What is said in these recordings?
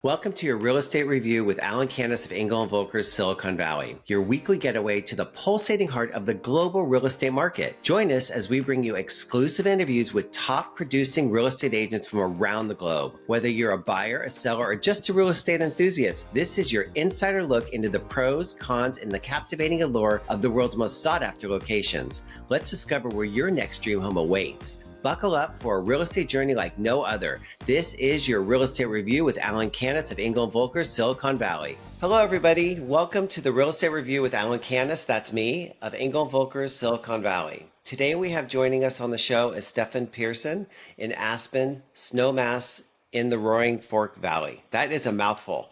Welcome to your real estate review with Alan Canis of Engel and Volker's Silicon Valley, your weekly getaway to the pulsating heart of the global real estate market. Join us as we bring you exclusive interviews with top producing real estate agents from around the globe. Whether you're a buyer, a seller, or just a real estate enthusiast, this is your insider look into the pros, cons, and the captivating allure of the world's most sought after locations. Let's discover where your next dream home awaits. Buckle up for a real estate journey like no other. This is your real estate review with Alan Canis of Engel and Volker's Silicon Valley. Hello, everybody. Welcome to the real estate review with Alan Canis. That's me of Engel and Volker's Silicon Valley. Today we have joining us on the show is Stefan Peirson in Aspen, Snowmass in the Roaring Fork Valley. That is a mouthful.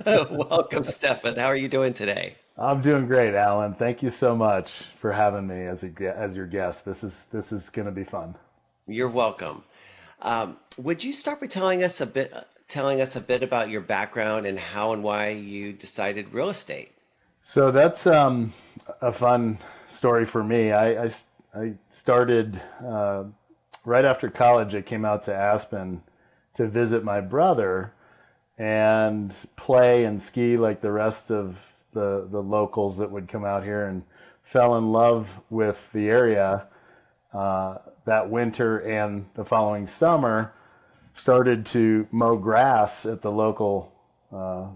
Welcome, Stefan. How are you doing today? I'm doing great, Alan. Thank you so much for having me as your guest. This is going to be fun. You're welcome. Would you start by telling us a bit about your background and how and why you decided real estate? So that's a fun story for me. I started right after college. I came out to Aspen to visit my brother and play and ski like the rest of the locals that would come out here, and fell in love with the area that winter, and the following summer started to mow grass at the local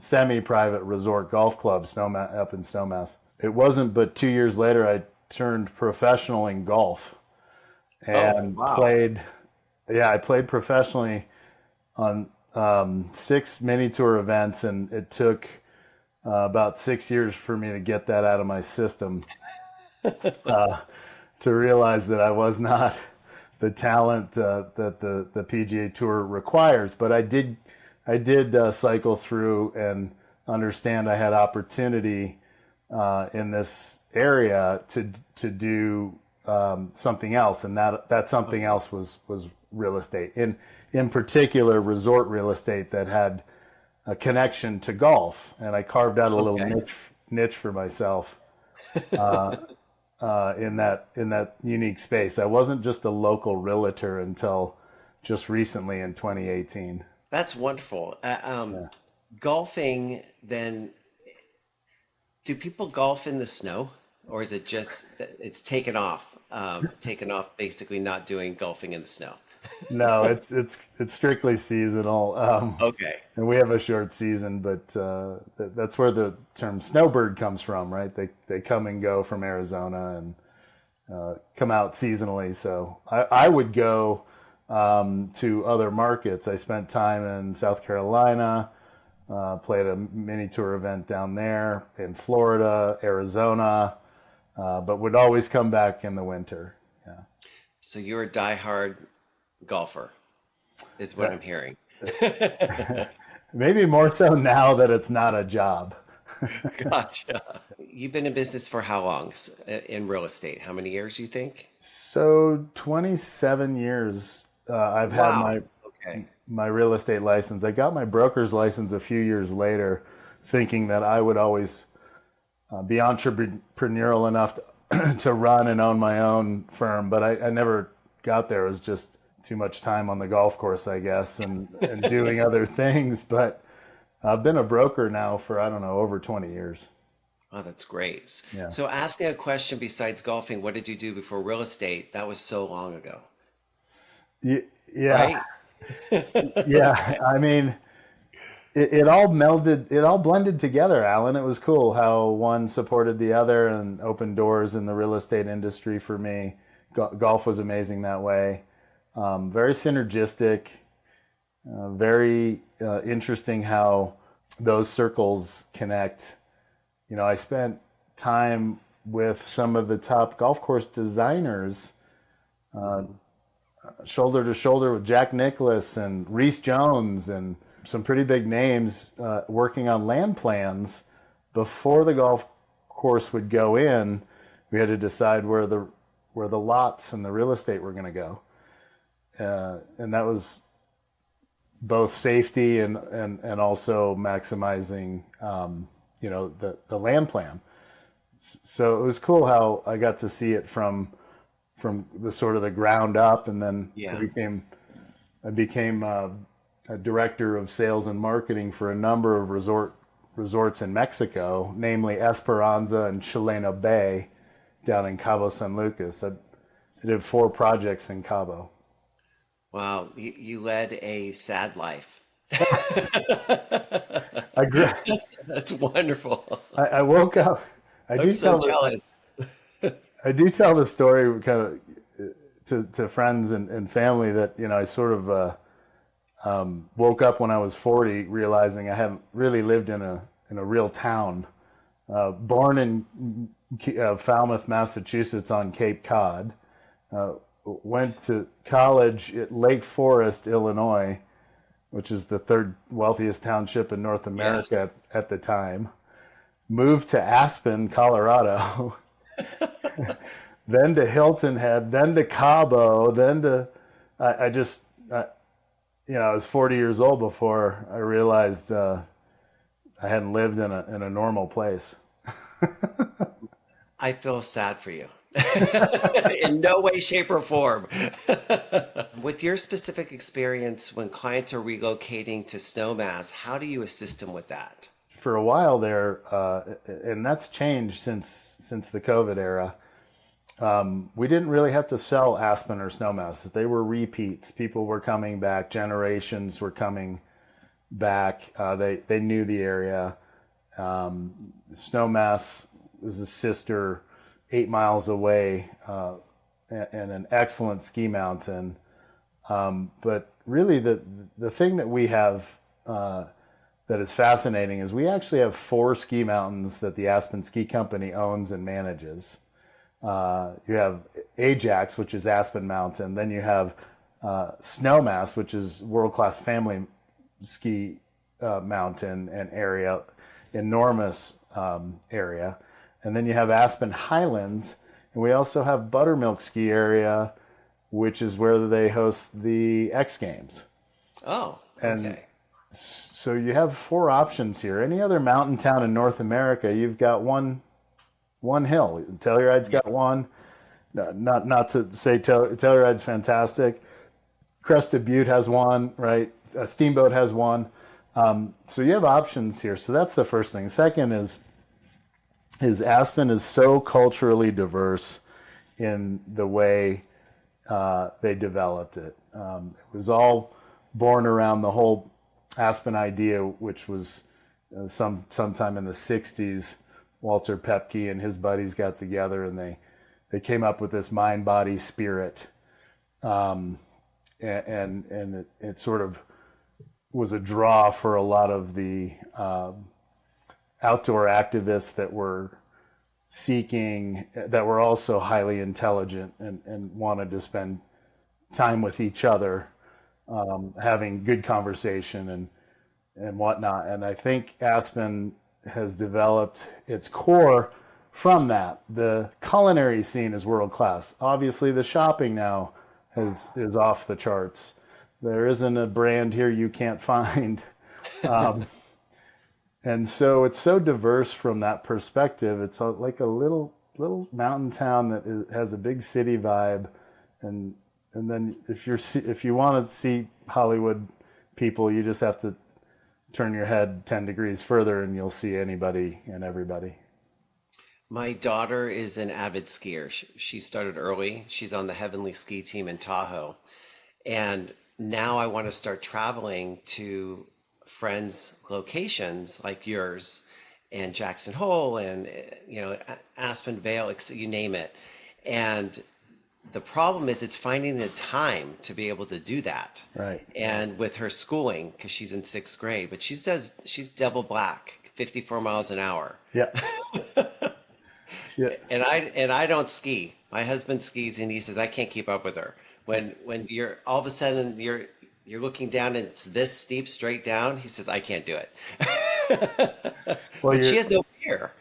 semi-private resort golf club up in Snowmass. It wasn't but 2 years later I turned professional in golf Oh, and wow. I played professionally on 6 mini tour events, and it took about 6 years for me to get that out of my system, uh, to realize that I was not the talent that the PGA Tour requires. But I did cycle through and understand I had opportunity in this area to do something else, and that something else was real estate. In particular, resort real estate that had a connection to golf, and I carved out a little Okay. niche for myself uh, in that unique space. I wasn't just a local realtor until just recently in 2018. That's wonderful. Yeah. Golfing, then, do people golf in the snow, or is it just that it's taken off basically not doing golfing in the snow? No, it's strictly seasonal, Okay. and we have a short season, but that's where the term snowbird comes from, right? They come and go from Arizona and come out seasonally. So I would go to other markets. I spent time in South Carolina, played a mini tour event down there, in Florida, Arizona, but would always come back in the winter. Yeah. So you're a diehard golfer, is what I'm That, hearing. maybe more so now that it's not a job. Gotcha. You've been in business for how long in real estate? How many years, you think? So 27 years I've had Wow. my Okay. my real estate license. I got my broker's license a few years later, thinking that I would always be entrepreneurial enough to run and own my own firm, but I never got there. It was just too much time on the golf course, I guess, and doing other things. But I've been a broker now for, I don't know, over 20 years. Oh, that's great. Yeah. So asking a question besides golfing, what did you do before real estate? That was so long ago, Yeah. right? Yeah. I mean, it all melded, it all blended together, Alan. It was cool how one supported the other and opened doors in the real estate industry for me. Golf was amazing that way. Very synergistic, very interesting how those circles connect. I spent time with some of the top golf course designers, uh, shoulder to shoulder with Jack Nicklaus and Reese Jones and some pretty big names, working on land plans before the golf course would go in. We had to decide where the lots and the real estate were going to go, and that was both safety and also maximizing the land plan. So it was cool how I got to see it from the sort of the ground up, and then Yeah. I became a director of sales and marketing for a number of resorts in Mexico, namely Esperanza and Chileno Bay down in Cabo San Lucas. I did 4 projects in Cabo. Wow, you led a sad life. I grew, That's wonderful. I woke up. I I'm do so tell jealous. I do tell the story kind of to friends and family that I sort of woke up when I was 40, realizing I hadn't really lived in a real town. Born in Falmouth, Massachusetts, on Cape Cod. Went to college at Lake Forest, Illinois, which is the 3rd wealthiest township in North Yes. America at the time. Moved to Aspen, Colorado. Then to Hilton Head, then to Cabo, then to I just I was 40 years old before I realized I hadn't lived in a normal place. I feel sad for you. In no way, shape, or form. With your specific experience when clients are relocating to Snowmass, how do you assist them with that? For a while there, and that's changed since the COVID era. We didn't really have to sell Aspen or Snowmass. They were repeats. People were coming back. Generations were coming back. They knew the area. Snowmass is a sister 8 miles away, and an excellent ski mountain. But really, the thing that we have that is fascinating is we actually have 4 ski mountains that the Aspen Ski Company owns and manages. You have Ajax, which is Aspen Mountain. Then you have Snowmass, which is world-class family ski mountain and area, enormous area. And then you have Aspen Highlands, and we also have Buttermilk Ski Area, which is where they host the X Games. Oh, And okay. so you have 4 options here. Any other mountain town in North America, you've got one hill. Telluride's got one. No, not to say Telluride's fantastic. Crested Butte has one, right? Steamboat has one. So you have options here. So that's the first thing. Second is Aspen is so culturally diverse in the way they developed it. It was all born around the whole Aspen idea, which was sometime in the 60s. Walter Pepke and his buddies got together and they came up with this mind, body, spirit. And it sort of was a draw for a lot of the outdoor activists that were that were also highly intelligent and wanted to spend time with each other, having good conversation and whatnot. And I think Aspen has developed its core from that. The culinary scene is world class. Obviously, the shopping now is off the charts. There isn't a brand here you can't find. And so it's so diverse from that perspective. It's like a little mountain town that has a big city vibe, and then if you want to see Hollywood people, you just have to turn your head 10 degrees further and you'll see anybody and everybody. My daughter is an avid skier. She started early. She's on the Heavenly Ski Team in Tahoe. And now I want to start traveling to friends' locations like yours and Jackson Hole and Aspen Vale, you name it. And the problem is it's finding the time to be able to do that. Right. And with her schooling, because she's in 6th grade, but she's double black, 54 miles an hour. Yeah. Yeah. And I don't ski. My husband skis and he says I can't keep up with her. When you're all of a sudden you're looking down and it's this steep straight down, he says I can't do it. Well, But she has no fear.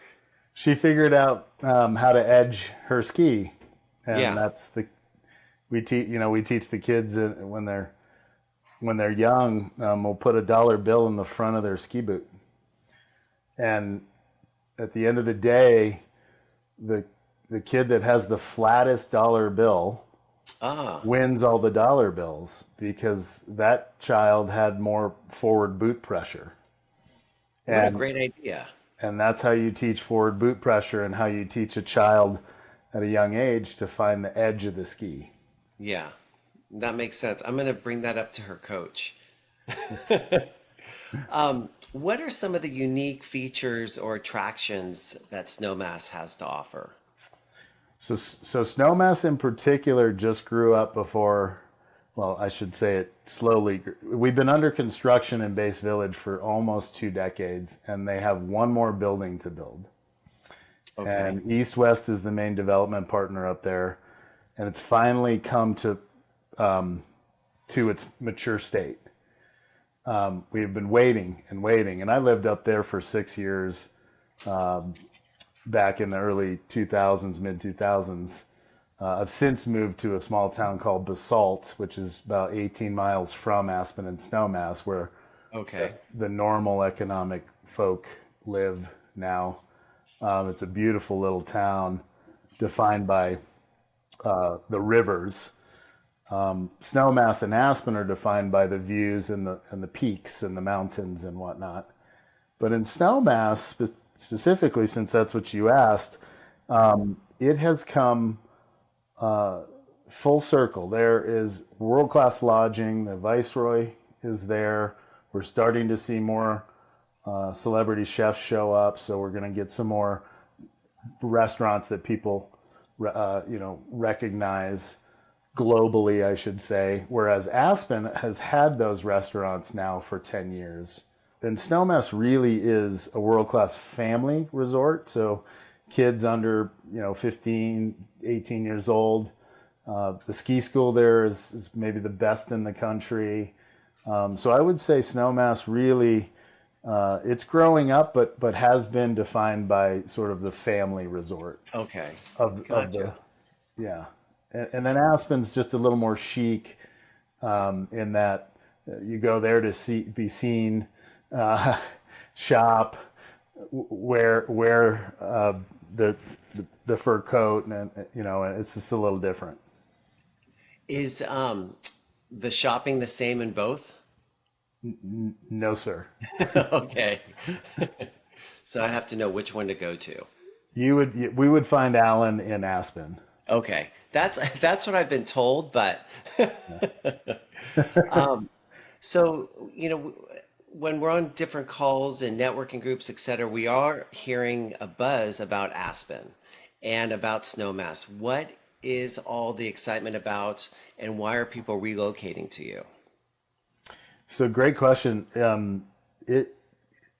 she figured out how to edge her ski, and Yeah. that's we teach the kids when they're young. We'll put a dollar bill in the front of their ski boot, and at the end of the day, the kid that has the flattest dollar bill Ah, wins all the dollar bills because that child had more forward boot pressure. what a And great idea. and that's how you teach forward boot pressure and how you teach a child at a young age to find the edge of the ski. Yeah, that makes sense. I'm going to bring that up to her coach. What are some of the unique features or attractions that Snowmass has to offer? So Snowmass in particular just grew up before, well, I should say it slowly. We've been under construction in Base Village for almost 2 decades, and they have one more building to build. Okay. And East West is the main development partner up there, and it's finally come to its mature state. We've been waiting and waiting, and I lived up there for 6 years back in the early 2000s, mid 2000s. I've since moved to a small town called Basalt, which is about 18 miles from Aspen and Snowmass, where Okay. the normal economic folk live now. It's a beautiful little town defined by the rivers. Snowmass and Aspen are defined by the views and the peaks and the mountains and whatnot. But in Snowmass specifically, since that's what you asked, it has come full circle. There is world-class lodging. The Viceroy is there. We're starting to see more celebrity chefs show up, so we're going to get some more restaurants that people, recognize globally, I should say. Whereas Aspen has had those restaurants now for 10 years. And Snowmass really is a world-class family resort. So kids under 15, 18 years old. The ski school there is maybe the best in the country. So I would say Snowmass really, it's growing up, but has been defined by sort of the family resort Okay. of the, Gotcha. yeah. And then Aspen's just a little more chic in that you go there to be seen, shop, wear the the fur coat, and it's just a little different. Is the shopping the same in both? No, sir. Okay. So I'd have to know which one to go to. We would find Alan in Aspen. Okay. That's what I've been told, but so, when we're on different calls and networking groups, et cetera, we are hearing a buzz about Aspen and about Snowmass. What is all the excitement about, and why are people relocating to you? So great question. It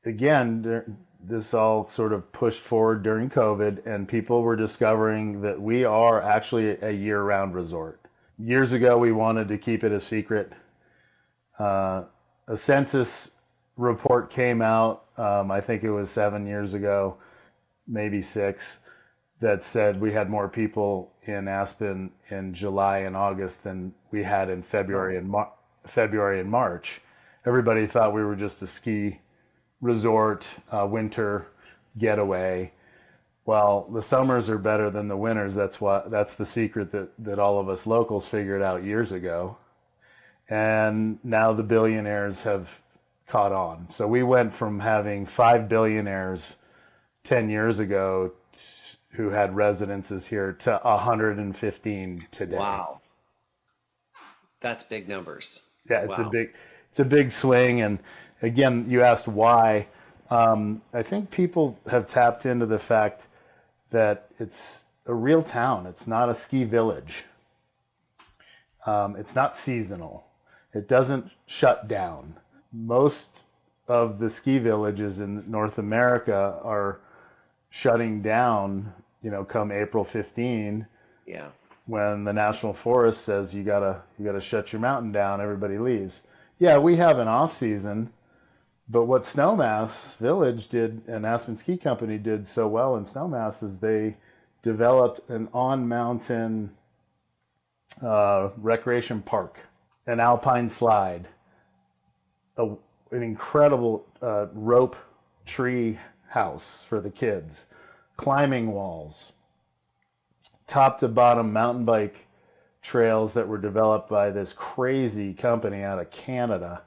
again, this all sort of pushed forward during COVID, and people were discovering that we are actually a year-round resort. Years ago, we wanted to keep it a secret. A census report came out, I think it was 7 years ago, maybe six, that said we had more people in Aspen in July and August than we had in Oh, February and March. Everybody thought we were just a ski resort, winter getaway. Well, the summers are better than the winters. That's the secret that all of us locals figured out years ago. And now the billionaires have caught on. So we went from having 5 billionaires 10 years ago who had residences here to 115 today. wow. That's big numbers. Yeah, Wow. it's a big swing. And again, you asked why. I think people have tapped into the fact that it's a real town. It's not a ski village. It's not seasonal. It doesn't shut down. Most of the ski villages in North America are shutting down, come April 15, Yeah. when the national forest says you gotta shut your mountain down, everybody leaves. Yeah, we have an off season, but what Snowmass Village did and Aspen Ski Company did so well in Snowmass is they developed an on mountain recreation park, an alpine slide, a, an incredible rope tree house for the kids, climbing walls, top to bottom mountain bike trails that were developed by this crazy company out of Canada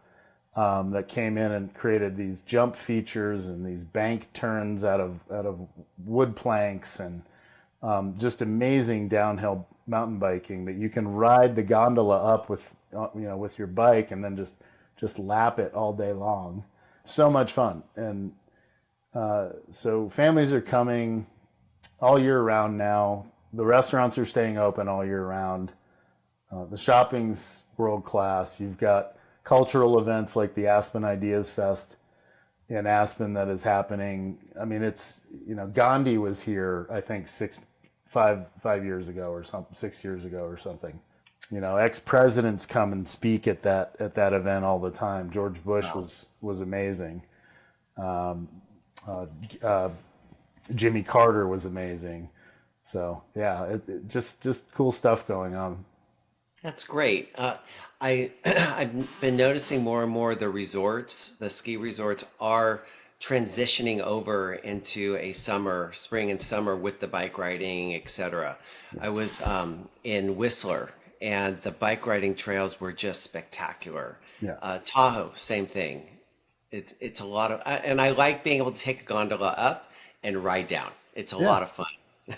that came in and created these jump features and these bank turns out of wood planks and just amazing downhill mountain biking that you can ride the gondola up with with your bike and then just lap it all day long. So much fun. And so families are coming all year round now. The restaurants are staying open all year round. The shopping's world class. You've got cultural events like the Aspen Ideas Fest in Aspen that is happening. I mean, it's, Gandhi was here, I think 5 years ago or something, 6 years ago or something. Ex-presidents come and speak at that event all the time. George Bush was amazing. Jimmy Carter was amazing. So yeah, it just cool stuff going on. That's great. I've been noticing more and more the ski resorts are transitioning over into a spring and summer with the bike riding, etc. I was in Whistler, and the bike riding trails were just spectacular. Yeah. Tahoe, same thing. It's a lot of, and I like being able to take a gondola up and ride down. It's a Yeah. lot of fun.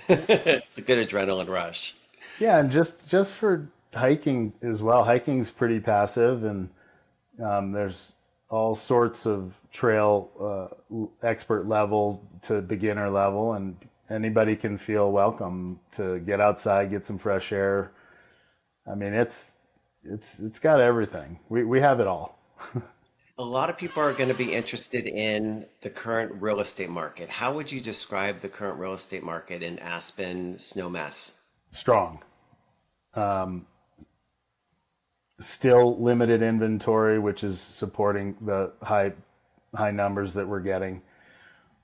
It's a good adrenaline rush. Yeah, and just for hiking as well. Hiking's pretty passive, and there's all sorts of trail expert level to beginner level, and anybody can feel welcome to get outside, get some fresh air. I mean, it's got everything. We have it all. A lot of people are going to be interested in the current real estate market. How would you describe the current real estate market in Aspen, Snowmass? Strong. Um, Still limited inventory, which is supporting the high numbers that we're getting.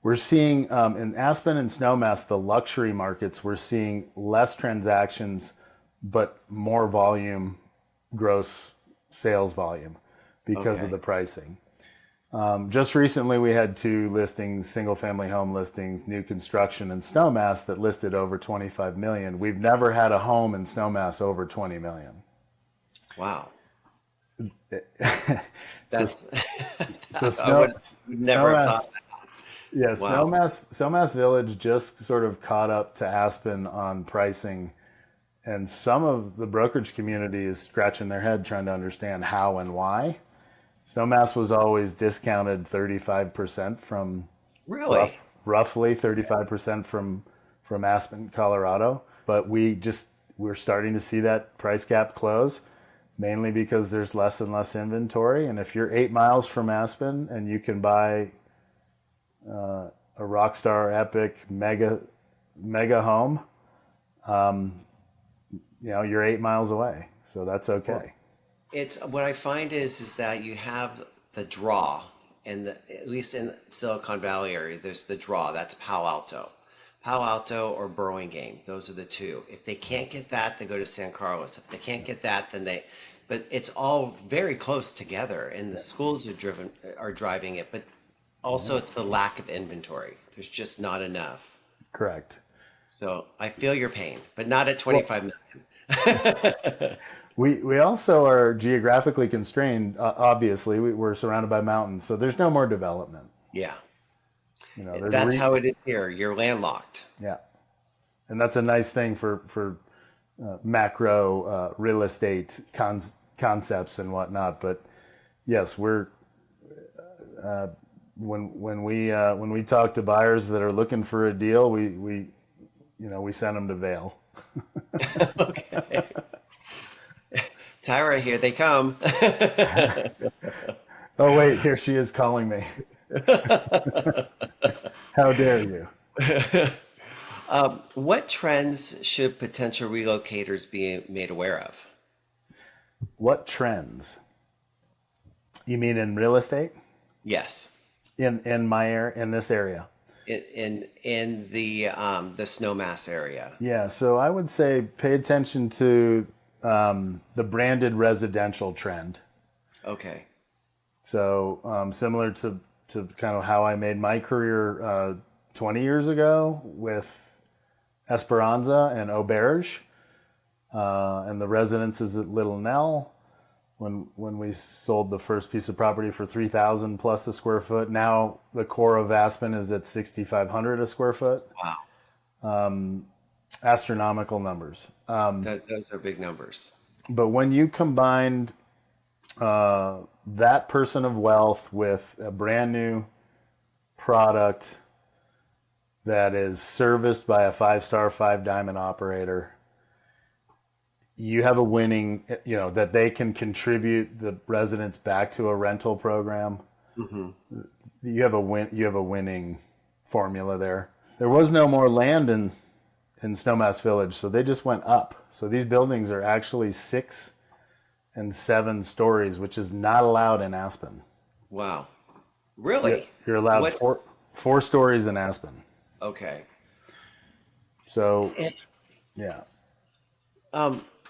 We're seeing in Aspen and Snowmass, the luxury markets, we're seeing less transactions, but more volume, gross sales volume because of Okay. the pricing. Just recently, we had two listings, single-family home listings, new construction in Snowmass that listed over 25 million. We've never had a home in Snowmass over 20 million. Wow. so, That's so I would never have Snowmass, thought that. yeah, Wow. Snowmass Village just sort of caught up to Aspen on pricing, and some of the brokerage community is scratching their head trying to understand how and why. Snowmass was always discounted 35% from rough, Really? roughly 35% from Aspen, Colorado. But we're starting to see that price gap close, mainly because there's less and less inventory. And if you're 8 miles from Aspen and you can buy a Rockstar Epic mega home, um, you're 8 miles away. So that's Well, okay. it's what I find is that you have the draw, and at least in Silicon Valley area, there's the draw. That's Palo Alto. Palo Alto or Burlingame. Those are the two. If they can't get that, they go to San Carlos. If they can't get that, but it's all very close together, and the schools are driving it, but also it's the lack of inventory. There's just not enough. Correct. So I feel your pain, but not at Well, 25 million. we also are geographically constrained. Obviously, we're surrounded by mountains, so there's no more development. Yeah, There's that's how it is here. You're landlocked. yeah, and that's a nice thing for macro real estate concepts and whatnot. But yes, we're uh, when we talk to buyers that are looking for a deal, we send them to Vail. Okay. Tyra, here they come. Oh wait, here she is calling me. How dare you? What trends should potential relocators be made aware of? What trends? You mean in real estate? Yes, In this area? in the Snowmass area. Yeah, so I would say pay attention to the branded residential trend. Okay. So similar to kind of how I made my career 20 years ago with Esperanza and Auberge. and the residences at Little Nell. When we sold the first piece of property for 3,000 plus a square foot, now the core of Aspen is at 6,500 a square foot. Wow. Astronomical numbers. Those are big numbers. But when you combined that person of wealth with a brand new product that is serviced by a 5-star, 5-diamond operator, you have a winning, that they can contribute the residents back to a rental program. Mm-hmm. You have a winning formula there. There was no more land in Snowmass Village, so they just went up. So these buildings are actually 6 and 7 stories, which is not allowed in Aspen. Wow. Really? You're allowed four stories in Aspen. Okay. So, yeah.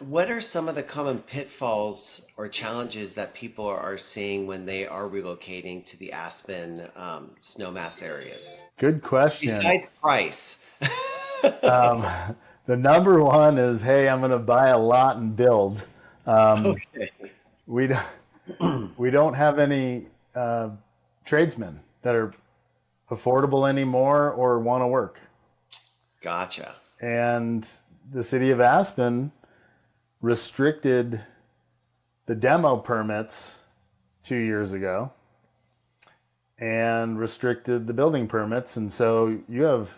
What are some of the common pitfalls or challenges that people are seeing when they are relocating to the Aspen snowmass areas? Good question. Besides price. The number one is, hey, I'm going to buy a lot and build. Okay. We don't have any tradesmen that are affordable anymore or want to work. Gotcha. And the city of Aspen restricted the demo permits 2 years ago and restricted the building permits. And so you have,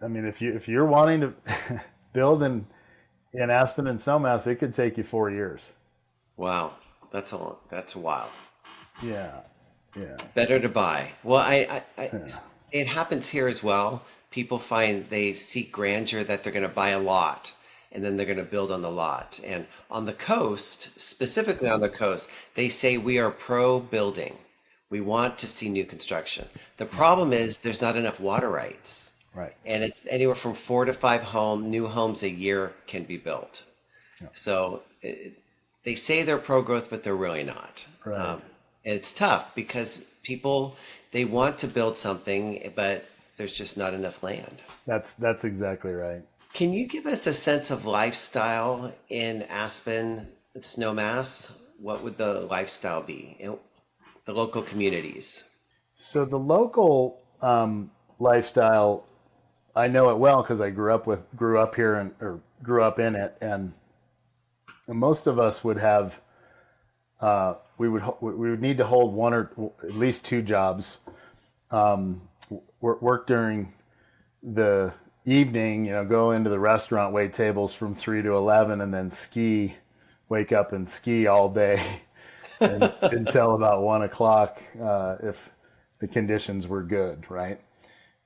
if you're wanting to build in Aspen and Snowmass, it could take you 4 years. Wow. That's wild. Yeah. Better to buy. Well, it happens here as well. People find they seek grandeur, that they're going to buy a lot and then they're going to build on the lot. And on the coast, specifically on the coast, they say we are pro building. We want to see new construction. The problem is there's not enough water rights. Right. And it's anywhere from 4 to 5 new homes a year can be built. Yeah. So they say they're pro growth, but they're really not. Right. And it's tough because people, they want to build something, but there's just not enough land. That's exactly right. Can you give us a sense of lifestyle in Aspen, Snowmass? What would the lifestyle be in the local communities? So the local lifestyle, I know it well because I grew up here or grew up in it, and most of us would have we would need to hold one or at least 2 jobs, work during the evening, go into the restaurant, wait tables from 3 to 11, and then wake up and ski all day until about 1 o'clock if the conditions were good, right?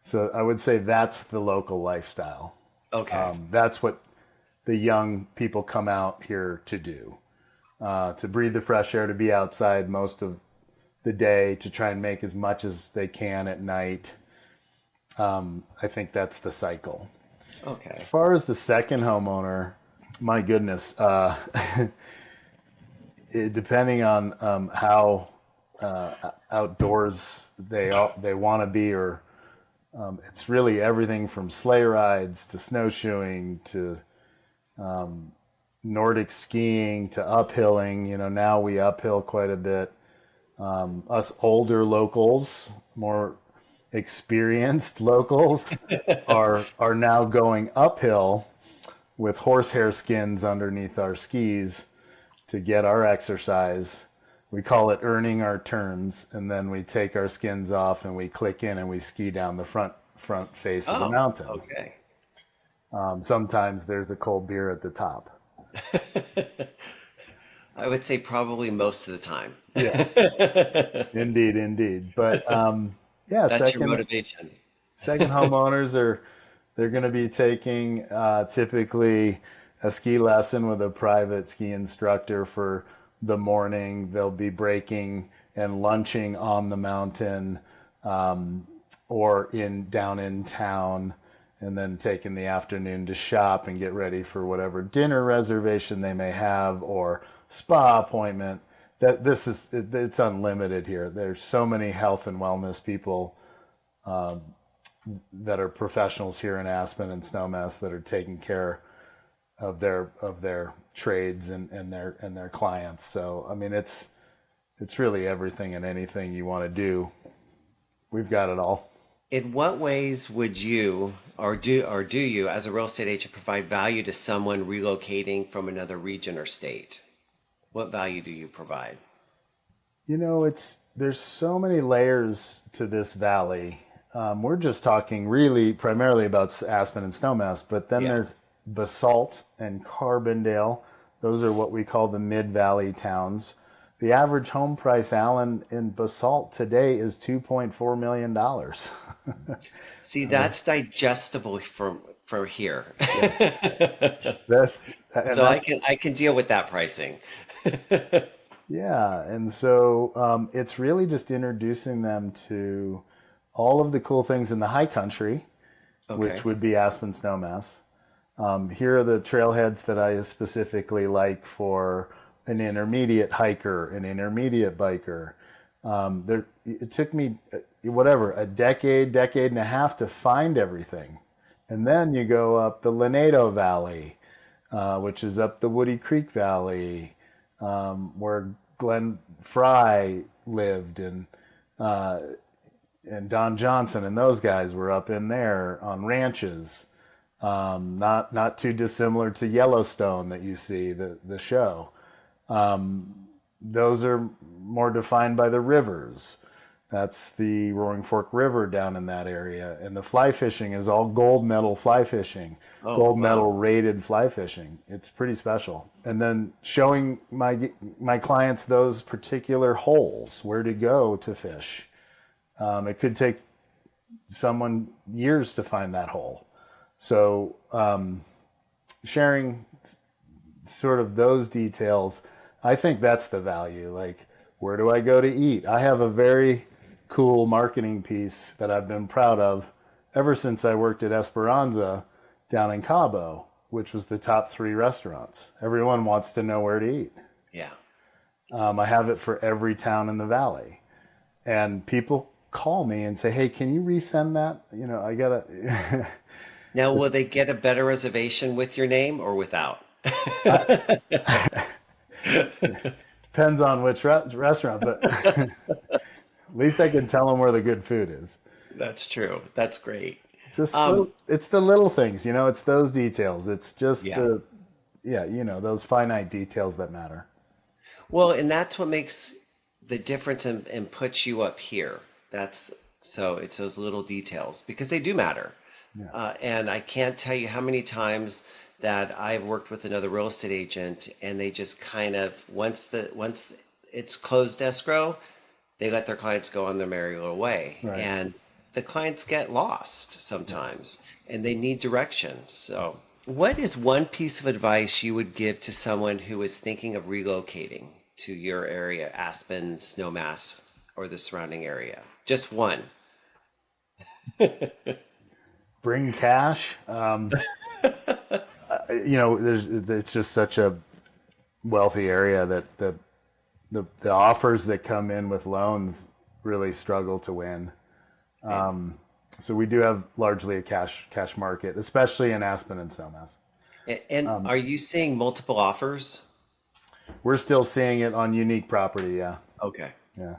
So I would say that's the local lifestyle. Okay. That's what the young people come out here to do, to breathe the fresh air, to be outside most of the day, to try and make as much as they can at night. I think that's the cycle. Okay. As far as the second homeowner, my goodness, depending on how outdoors they want to be, or it's really everything from sleigh rides to snowshoeing to Nordic skiing to uphilling. Now we uphill quite a bit. Us older locals, more experienced locals, are now going uphill with horsehair skins underneath our skis to get our exercise. We call it earning our turns, and then we take our skins off and we click in and we ski down the front face of the mountain. Okay. Sometimes there's a cold beer at the top. I would say probably most of the time. Yeah. Indeed. But that's your motivation. Second homeowners they're going to be taking typically a ski lesson with a private ski instructor for the morning. They'll be breaking and lunching on the mountain or down in town, and then taking the afternoon to shop and get ready for whatever dinner reservation they may have or spa appointment. It's unlimited here. There's so many health and wellness people that are professionals here in Aspen and Snowmass that are taking care of their trades and their clients. So I mean, it's really everything and anything you want to do. We've got it all. In what ways would you or do you as a real estate agent provide value to someone relocating from another region or state? What value do you provide? There's so many layers to this valley. We're just talking really primarily about Aspen and Snowmass, but then Yeah. there's Basalt and Carbondale. Those are what we call the mid-valley towns. The average home price, Alan, in Basalt today is $2.4 million. See, that's digestible from here. Yeah, that's and So I that's can deal with that pricing. yeah, and so it's really just introducing them to all of the cool things in the high country, which Okay. would be Aspen Snowmass. Here are the trailheads that I specifically like for an intermediate hiker, an intermediate biker. It took me whatever a decade and a half to find everything, and then you go up the Lanedo Valley, which is up the Woody Creek Valley, where Glenn Fry lived, uh, and Don Johnson and those guys were up in there on ranches, not too dissimilar to Yellowstone that you see the show. Um, those are more defined by the rivers. That's the Roaring Fork River down in that area. And the fly fishing is all gold medal fly fishing, Oh, gold wow. medal rated fly fishing. It's pretty special. And then showing my clients those particular holes, where to go to fish. It could take someone years to find that hole. So sharing sort of those details, I think that's the value. Like, where do I go to eat? I have a very cool marketing piece that I've been proud of ever since I worked at Esperanza down in Cabo, which was the top 3 restaurants. Everyone wants to know where to eat. Yeah. I have it for every town in the valley. And people call me and say, hey, can you resend that? I gotta. Now, will they get a better reservation with your name or without? Depends on which restaurant, but at least I can tell them where the good food is. That's true. That's great. Just Um, it's the little things, it's those details. It's just yeah. those finite details that matter. Well, and that's what makes the difference and puts you up here. It's those little details because they do matter. Yeah. And I can't tell you how many times that I've worked with another real estate agent and they just kind of once it's closed escrow, they let their clients go on their merry little way. Right. And the clients get lost sometimes and they need direction. So, what is one piece of advice you would give to someone who is thinking of relocating to your area, Aspen, Snowmass, or the surrounding area? Just one. Bring cash. It's just such a wealthy area that the offers that come in with loans really struggle to win. Yeah. So we do have largely a cash market, especially in Aspen and Snowmass. And are you seeing multiple offers? We're still seeing it on unique property. Yeah, Okay. yeah.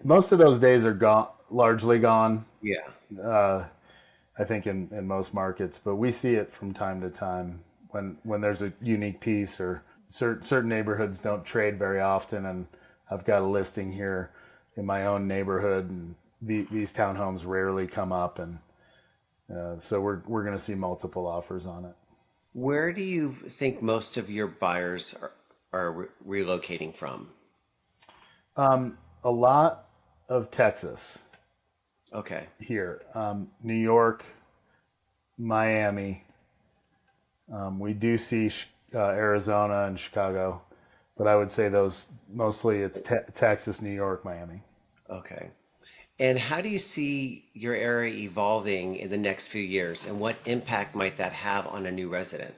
Most of those days are gone, largely gone. Yeah. Uh, I think in most markets, but we see it from time to time when there's a unique piece or certain neighborhoods don't trade very often, and I've got a listing here in my own neighborhood, and these townhomes rarely come up, and so we're going to see multiple offers on it. Where do you think most of your buyers are relocating from? A lot of Texas Okay. here, New York, Miami. We do see Arizona and Chicago, but I would say those mostly it's Texas, New York, Miami. Okay. And how do you see your area evolving in the next few years, and what impact might that have on a new resident?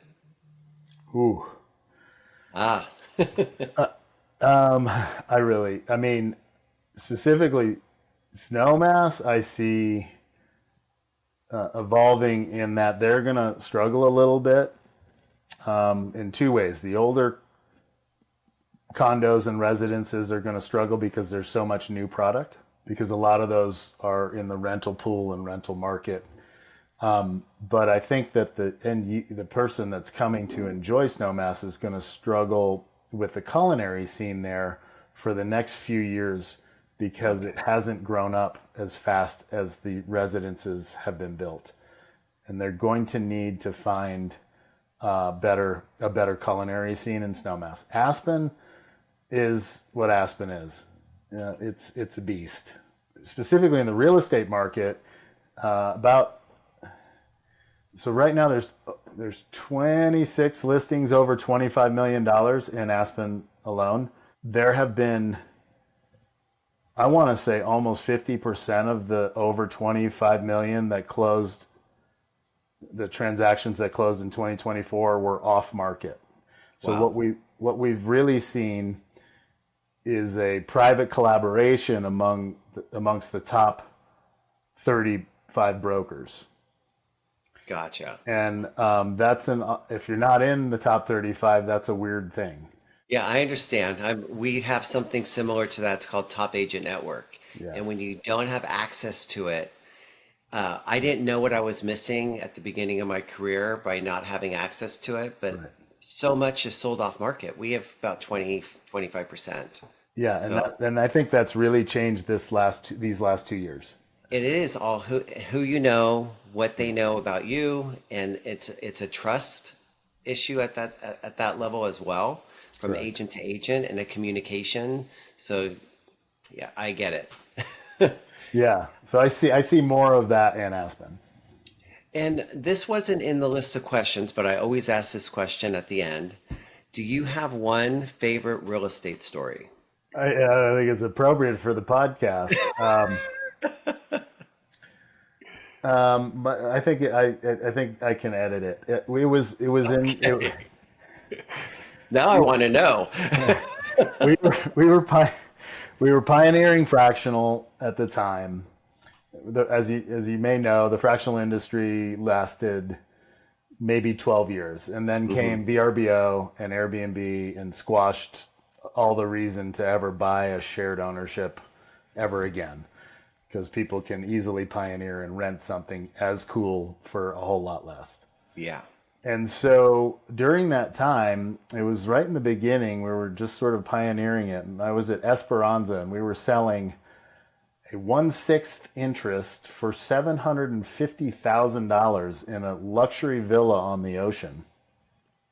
Ooh. Ah, I mean, specifically Snowmass, I see evolving in that they're going to struggle a little bit in two ways. The older condos and residences are going to struggle because there's so much new product, because a lot of those are in the rental pool and rental market. But I think that the person that's coming to enjoy Snowmass is going to struggle with the culinary scene there for the next few years, because it hasn't grown up as fast as the residences have been built, and they're going to need to find a better culinary scene in Snowmass. Aspen is what Aspen is. It's a beast. Specifically in the real estate market, so right now there's 26 listings over $25 million in Aspen alone. There have been, I want to say, almost 50% of the over 25 million that closed, the transactions that closed in 2024 were off market. So Wow. what we've really seen is a private collaboration amongst the top 35 brokers. Gotcha. And if you're not in the top 35, that's a weird thing. Yeah, I understand. We have something similar to that. It's called Top Agent Network. And when Yes. you don't have access to it, I didn't know what I was missing at the beginning of my career by not having access to it, but Right. so much is sold off market. We have about 25%. Yeah, So and I think that's really changed these last 2 years. it is all who you know, what they know about you, and it's a trust issue at that level as well, from Correct. agent to agent, and a communication. So yeah, I get it. Yeah. So I see more of that in Aspen. And this wasn't in the list of questions, but I always ask this question at the end. Do you have one favorite real estate story? I think it's appropriate for the podcast. But I think I can edit it. It was in Okay. it, Now I want to know. we were we were pi- we were pioneering fractional at the time. As you may know, the fractional industry lasted maybe 12 years, and then Hmm. came VRBO and Airbnb and squashed all the reason to ever buy a shared ownership ever again, because people can easily pioneer and rent something as cool for a whole lot less. Yeah. And so during that time, it was right in the beginning, we were just sort of pioneering it. And I was at Esperanza, and we were selling a 1/6 interest for $750,000 in a luxury villa on the ocean.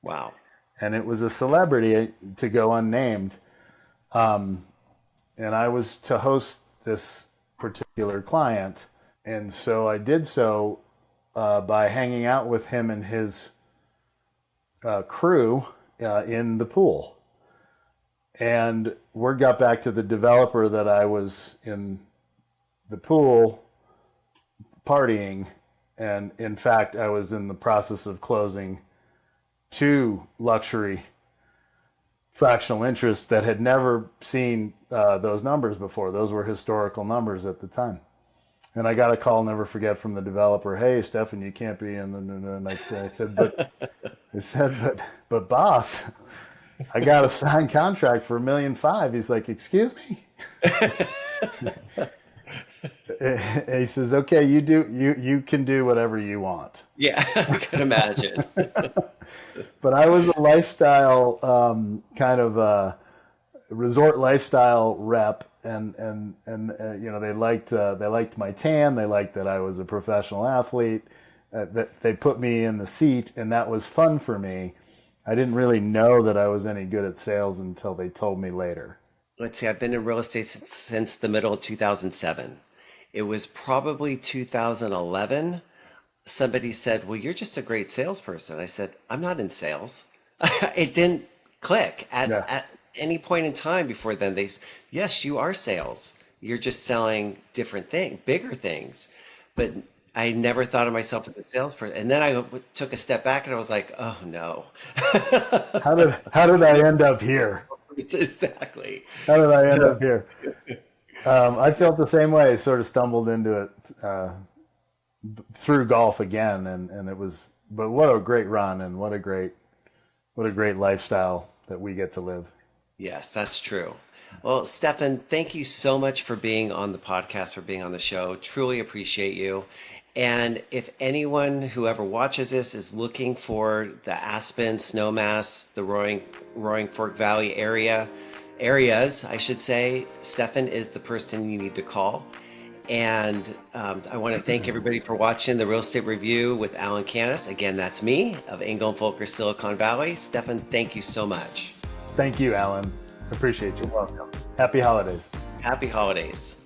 Wow. And it was a celebrity, to go unnamed. Um, and I was to host this particular client. And so I did so by hanging out with him and his crew in the pool. And word got back to the developer that I was in the pool partying. And in fact, I was in the process of closing two luxury fractional interests that had never seen those numbers before. Those were historical numbers at the time. And I got a call, never forget, from the developer. Hey, Stefan, you can't be in. And I said, but boss, I got a signed contract for $1.5 million. He's like, excuse me? He says, okay, you can do whatever you want. Yeah, I can imagine. But I was a lifestyle kind of resort lifestyle rep, and they liked my tan. They liked that I was a professional athlete. That they put me in the seat, and that was fun for me. I didn't really know that I was any good at sales until they told me later. Let's see, I've been in real estate since the middle of 2007. It was probably 2011. Somebody said, well, you're just a great salesperson. I said, I'm not in sales. It didn't click Yeah. at any point in time before then. Yes, you are sales. You're just selling different things, bigger things. But I never thought of myself as a salesperson. And then I took a step back and I was like, oh no. How did I end up here? Exactly. How did I end up here? I felt the same way. Sort of stumbled into it through golf again, and it was. But what a great run, and what a great what a great lifestyle that we get to live. Yes, that's true. Well, Stefan, thank you so much for being on the podcast, for being on the show. Truly appreciate you. And if anyone who ever watches this is looking for the Aspen, Snowmass, the Roaring Fork Valley areas, I should say, Stefan is the person you need to call. And I want to thank everybody for watching the Real Estate Review with Alan Canis. Again, that's me of Engel and Volker, Silicon Valley. Stefan, thank you so much. Thank you, Alan. Appreciate you. You're welcome. Happy holidays. Happy holidays.